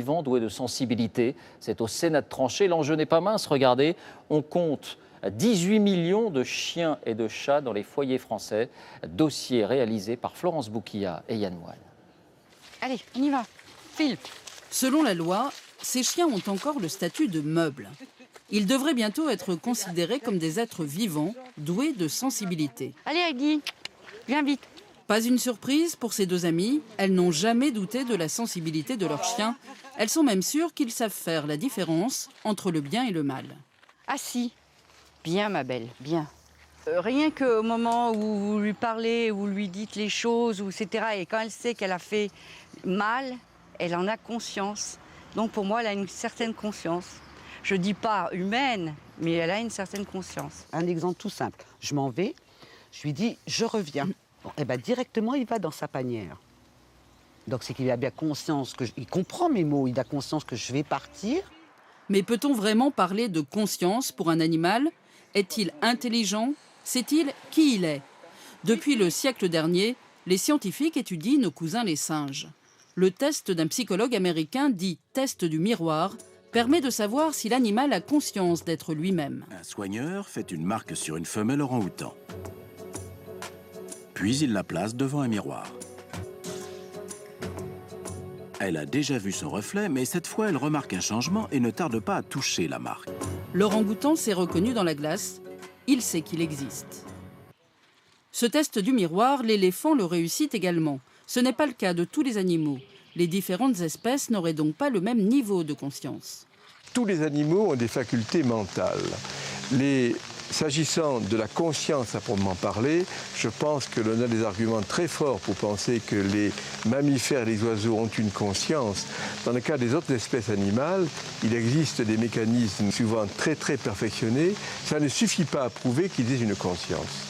vivant doué de sensibilité. C'est au Sénat de trancher. L'enjeu n'est pas mince. Regardez, on compte 18 millions de chiens et de chats dans les foyers français. Dossier réalisé par Florence Bouquilla et Yann Moine. Allez, on y va. File. Selon la loi, ces chiens ont encore le statut de meubles. Ils devraient bientôt être considérés comme des êtres vivants, doués de sensibilité. Allez, Heidi, viens vite. Pas une surprise pour ces deux amies, elles n'ont jamais douté de la sensibilité de leurs chiens. Elles sont même sûres qu'ils savent faire la différence entre le bien et le mal. Assis. Bien, ma belle, bien. Rien qu'au moment où vous lui parlez, où vous lui dites les choses, etc. Et quand elle sait qu'elle a fait mal, elle en a conscience. Donc pour moi, elle a une certaine conscience. Je ne dis pas humaine, mais elle a une certaine conscience. Un exemple tout simple. Je m'en vais, je lui dis « je reviens ». Bon, et ben directement, il va dans sa panière. Donc c'est qu'il a bien conscience, il comprend mes mots, il a conscience que je vais partir. Mais peut-on vraiment parler de conscience pour un animal? Est-il intelligent? Sait-il qui il est? Depuis le siècle dernier, les scientifiques étudient nos cousins les singes. Le test d'un psychologue américain dit « test du miroir » permet de savoir si l'animal a conscience d'être lui-même. Un soigneur fait une marque sur une femelle orang-outan. Puis il la place devant un miroir. Elle a déjà vu son reflet, mais cette fois, elle remarque un changement et ne tarde pas à toucher la marque. L'orang-outan s'est reconnu dans la glace. Il sait qu'il existe. Ce test du miroir, l'éléphant le réussit également. Ce n'est pas le cas de tous les animaux. Les différentes espèces n'auraient donc pas le même niveau de conscience. Tous les animaux ont des facultés mentales. S'agissant de la conscience à proprement parler, je pense que l'on a des arguments très forts pour penser que les mammifères et les oiseaux ont une conscience. Dans le cas des autres espèces animales, il existe des mécanismes souvent très perfectionnés. Ça ne suffit pas à prouver qu'ils aient une conscience.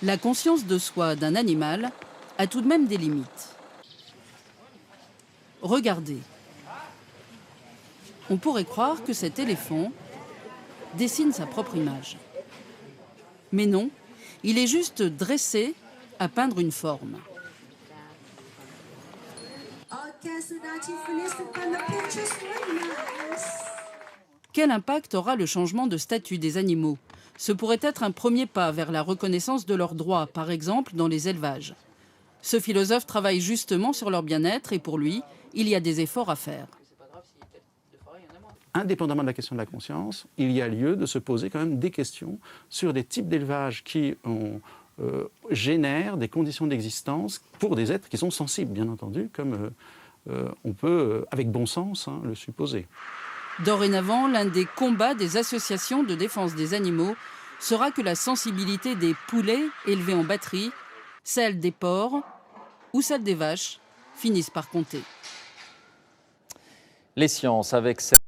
La conscience de soi d'un animal a tout de même des limites. Regardez. On pourrait croire que cet éléphant dessine sa propre image. Mais non, il est juste dressé à peindre une forme. Quel impact aura le changement de statut des animaux? Ce pourrait être un premier pas vers la reconnaissance de leurs droits, par exemple dans les élevages. Ce philosophe travaille justement sur leur bien-être et pour lui, il y a des efforts à faire. Indépendamment de la question de la conscience, il y a lieu de se poser quand même des questions sur des types d'élevage qui génèrent des conditions d'existence pour des êtres qui sont sensibles, bien entendu, comme on peut, avec bon sens, le supposer. Dorénavant, l'un des combats des associations de défense des animaux sera que la sensibilité des poulets élevés en batterie, celle des porcs ou celle des vaches finissent par compter. Les sciences avec cette